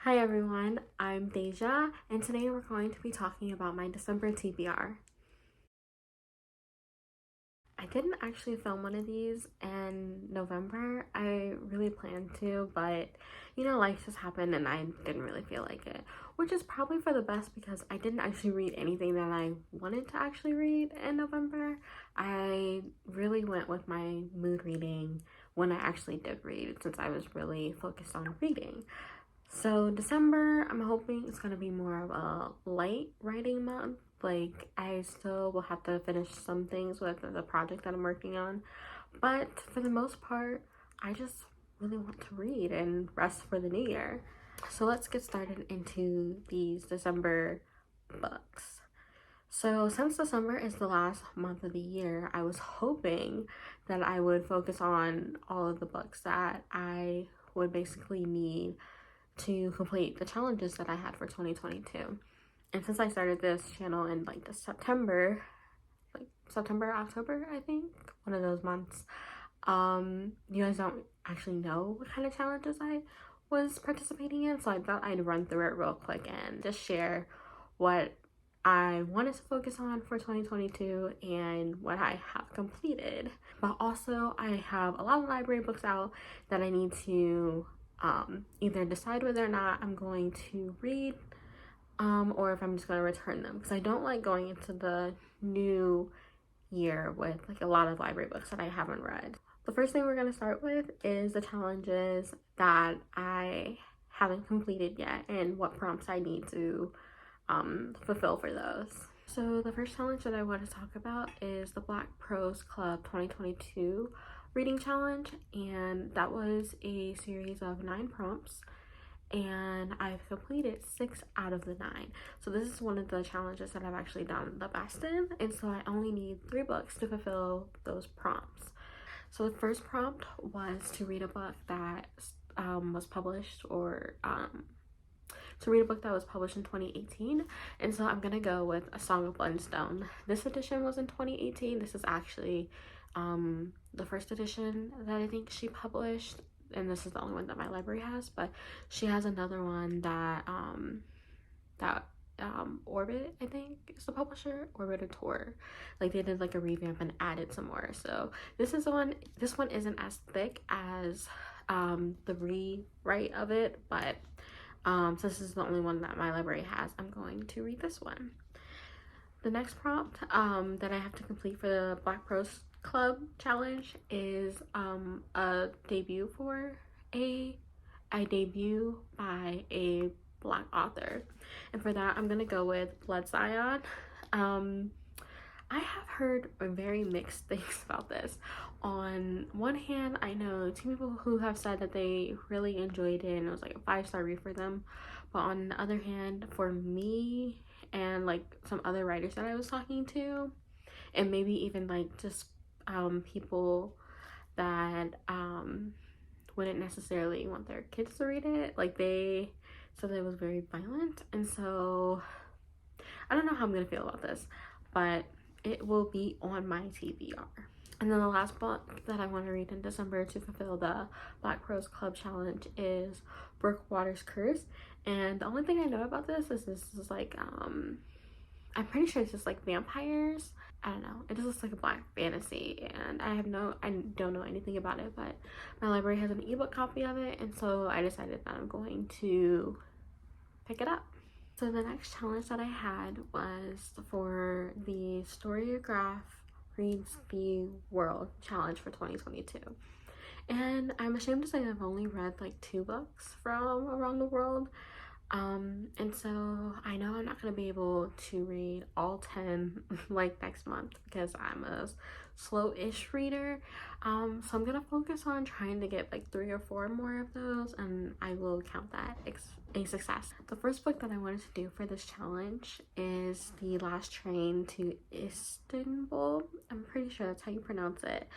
Hi everyone, I'm Deja, and today we're going to be talking about my December TBR. I didn't actually film one of these in November. I really planned to, but life just happened and I didn't really feel like it, which is probably for the best because I didn't actually read anything that I wanted to actually read in November. I really went with my mood reading when I actually did read since I was really focused on reading. So December, I'm hoping it's gonna be more of a light writing month. Like I still will have to finish some things with the project that I'm working on, but for the most part, I just really want to read and rest for the new year. So let's get started into these December books. So since December is the last month of the year, I was hoping that I would focus on all of the books that I would basically need to complete the challenges that I had for 2022. And since I started this channel in like the September, October, I think, one of those months, you guys don't actually know what kind of challenges I was participating in. So I thought I'd run through it real quick and just share what I wanted to focus on for 2022 and what I have completed. But also I have a lot of library books out that I need to either decide whether or not I'm going to read or if I'm just going to return them, because I don't like going into the new year with like a lot of library books that I haven't read. The first thing we're going to start with is the challenges that I haven't completed yet and what prompts I need to fulfill for those. So the first challenge that I want to talk about is the Black Prose Club 2022 reading challenge, and that was a series of 9 prompts and I've completed 6 out of the 9. So this is one of the challenges that I've actually done the best in, and so I only need 3 books to fulfill those prompts. So the first prompt was to read a book that was published or to read a book that was published in 2018, and so I'm gonna go with A Song of Blood and Stone. This edition was in 2018. This is actually the first edition that I think she published, and this is the only one that my library has, but she has another one that Orbit, I think, is the publisher. Orbit or Tor, like they did like a revamp and added some more. So this is the one. This one isn't as thick as the rewrite of it, but since this is the only one that my library has, I'm going to read this one. The next prompt that I have to complete for the Black Prose Club challenge is a debut by a Black author, and for that I'm gonna go with Blood Zion. I have heard very mixed things about this. On one hand, I know 2 people who have said that they really enjoyed it and it was like a 5-star read for them, but on the other hand, for me and like some other writers that I was talking to, and maybe even like just people that wouldn't necessarily want their kids to read it, like they said it was very violent, and so I don't know how I'm gonna feel about this, but it will be on my TBR. And then the last book that I want to read in December to fulfill the Black Prose Club challenge is Brookwater's Curse. And the only thing I know about this is like I'm pretty sure it's just like vampires. I don't know. It just looks like a black fantasy, and I don't know anything about it, but my library has an ebook copy of it, and so I decided that I'm going to pick it up. So the next challenge that I had was for the Storygraph Reads the World challenge for 2022. And I'm ashamed to say I've only read like 2 books from around the world. And so I know I'm not going to be able to read all 10 like next month because I'm a slow-ish reader. So I'm going to focus on trying to get like 3 or 4 more of those, and I will count that a success. The first book that I wanted to do for this challenge is The Last Train to Istanbul. I'm pretty sure that's how you pronounce it.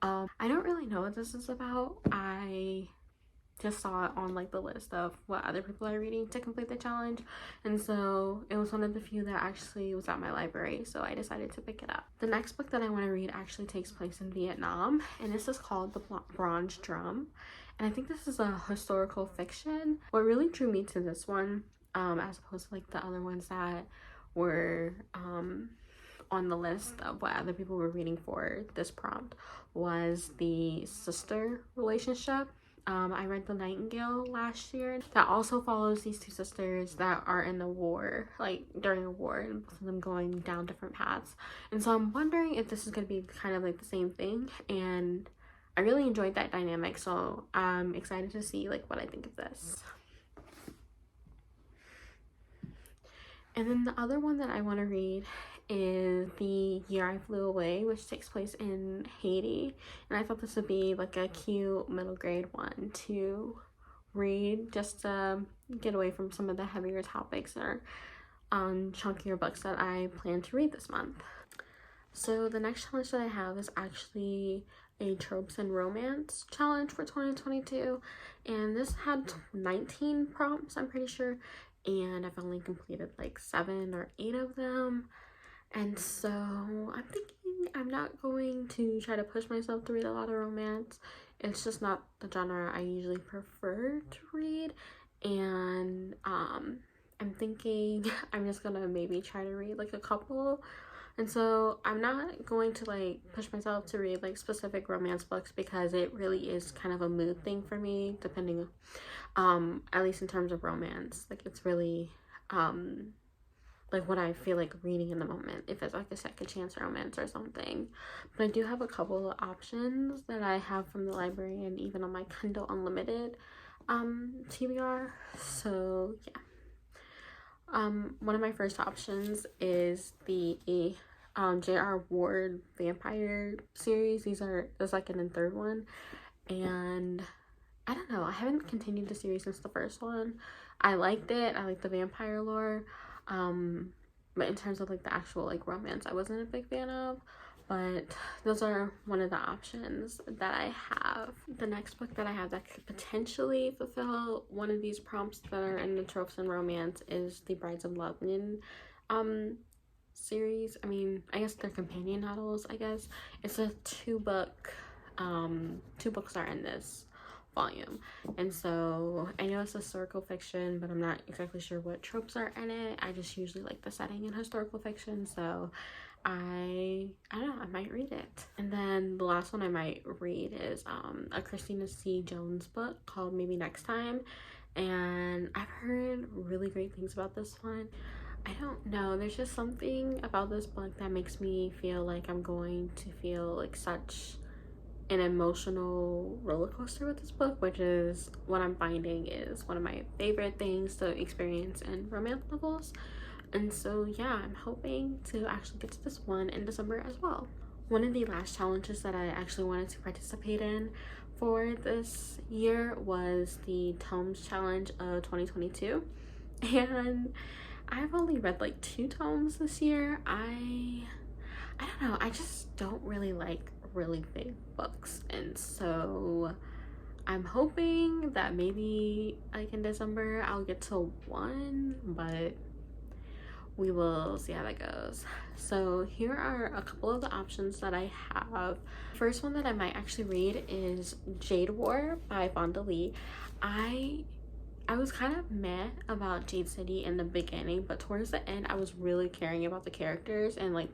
I don't really know what this is about. I just saw it on like the list of what other people are reading to complete the challenge, and so it was one of the few that actually was at my library, so I decided to pick it up. The next book that I want to read actually takes place in Vietnam, and this is called The Bronze Drum, and I think this is a historical fiction. What really drew me to this one, as opposed to like the other ones that were on the list of what other people were reading for this prompt, was the sister relationship. I read The Nightingale last year that also follows these two sisters that are in the war, like during a war, and both of them going down different paths. And so I'm wondering if this is going to be kind of like the same thing, and I really enjoyed that dynamic, so I'm excited to see like what I think of this. And then the other one that I want to read is The Year I Flew Away, which takes place in Haiti. And I thought this would be like a cute middle grade one to read, just to get away from some of the heavier topics or chunkier books that I plan to read this month. So the next challenge that I have is actually a tropes and romance challenge for 2022, and this had 19 prompts, I'm pretty sure, and I've only completed like 7 or 8 of them. And so I'm thinking I'm not going to try to push myself to read a lot of romance. It's just not the genre I usually prefer to read. And I'm thinking I'm just gonna maybe try to read like a couple. And so I'm not going to like push myself to read like specific romance books, because it really is kind of a mood thing for me, depending at least in terms of romance. Like it's really like what I feel like reading in the moment, if it's like a second chance romance or something. But I do have a couple of options that I have from the library and even on my Kindle Unlimited TBR. So yeah. One of my first options is the J.R. Ward vampire series. There's like an third one, and I don't know, I haven't continued the series since the first one. I liked it. I like the vampire lore, but in terms of like the actual like romance, I wasn't a big fan of. But those are one of the options that I have. The next book that I have that could potentially fulfill one of these prompts that are in the tropes and romance is the Brides of London series. I mean, I guess they're companion novels, I guess. It's a 2-book, 2 books are in this volume, and so I know it's historical fiction, but I'm not exactly sure what tropes are in it. I just usually like the setting in historical fiction, so I don't know, I might read it. And then the last one I might read is a Christina C. Jones book called Maybe Next Time, and I've heard really great things about this one. I don't know, there's just something about this book that makes me feel like I'm going to feel like such an emotional roller coaster with this book, which is what I'm finding is one of my favorite things to experience in romance novels. And so yeah, I'm hoping to actually get to this one in December as well. One of the last challenges that I actually wanted to participate in for this year was the Tomes Challenge of 2022, and I've only read like 2 tomes this year. I don't know, I just don't really like really big books, and so I'm hoping that maybe like in December I'll get to 1, but we will see how that goes. So here are a couple of the options that I have. First one that I might actually read is Jade War by Vonda Lee. I was kind of meh about Jade City in the beginning, but towards the end I was really caring about the characters and like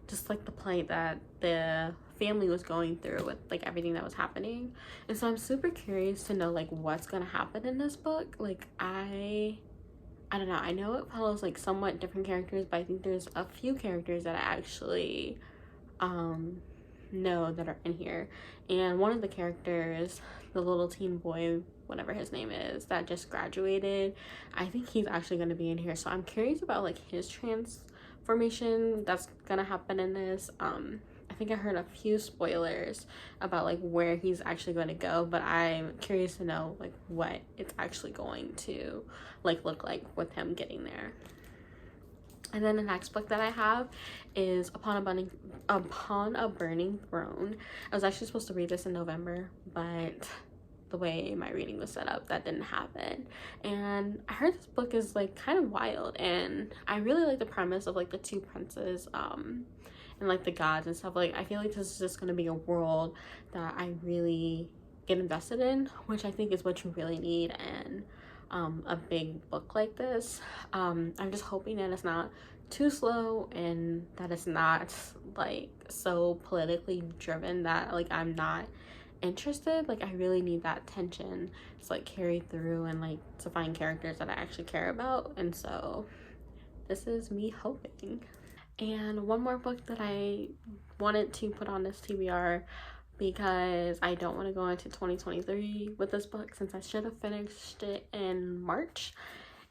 just like the plight that the family was going through with like everything that was happening. And so I'm super curious to know like what's gonna happen in this book. Like I don't know, I know it follows like somewhat different characters, but I think there's a few characters that I actually know that are in here. And one of the characters, the little teen boy, whatever his name is, that just graduated, I think he's actually going to be in here. So I'm curious about like his transformation that's gonna happen in this. I think I heard a few spoilers about like where he's actually going to go, but I'm curious to know like what it's actually going to like look like with him getting there. And then the next book that I have is Upon a Burning Throne. I was actually supposed to read this in November, but the way my reading was set up, that didn't happen. And I heard this book is like kind of wild, and I really like the premise of like the 2 princes and like the gods and stuff. Like I feel like this is just gonna be a world that I really get invested in, which I think is what you really need in a big book like this. I'm just hoping that it's not too slow and that it's not like so politically driven that like I'm not interested. Like I really need that tension to like carry through and like to find characters that I actually care about. And so this is me hoping. And one more book that I wanted to put on this TBR because I don't want to go into 2023 with this book since I should have finished it in March.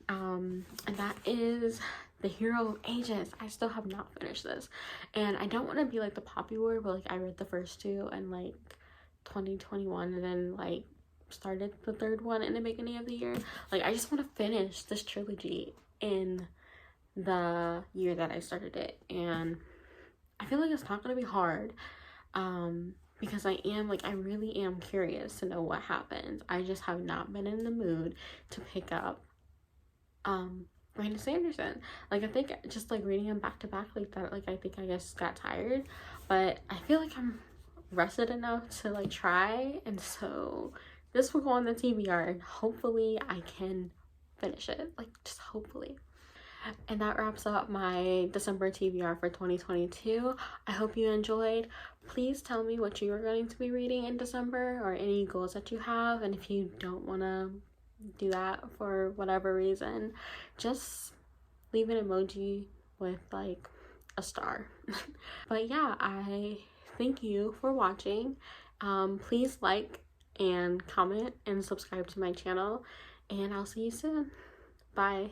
And that is The Hero of Ages. I still have not finished this. And I don't want to be like the Poppy Word, but like I read the first two in like 2021 and then like started the third one in the beginning of the year. Like I just want to finish this trilogy in the year that I started it, and I feel like it's not gonna be hard because I really am curious to know what happens. I just have not been in the mood to pick up Brandon Sanderson. Like I think just like reading him back to back like that, like I think I just got tired, but I feel like I'm rested enough to like try, and so this will go on the TBR and hopefully I can finish it, like just hopefully. And that wraps up my December TBR for 2022. I hope you enjoyed. Please tell me what you are going to be reading in December or any goals that you have. And if you don't want to do that for whatever reason, just leave an emoji with like a star. But yeah, I thank you for watching. Please like and comment and subscribe to my channel, and I'll see you soon. Bye.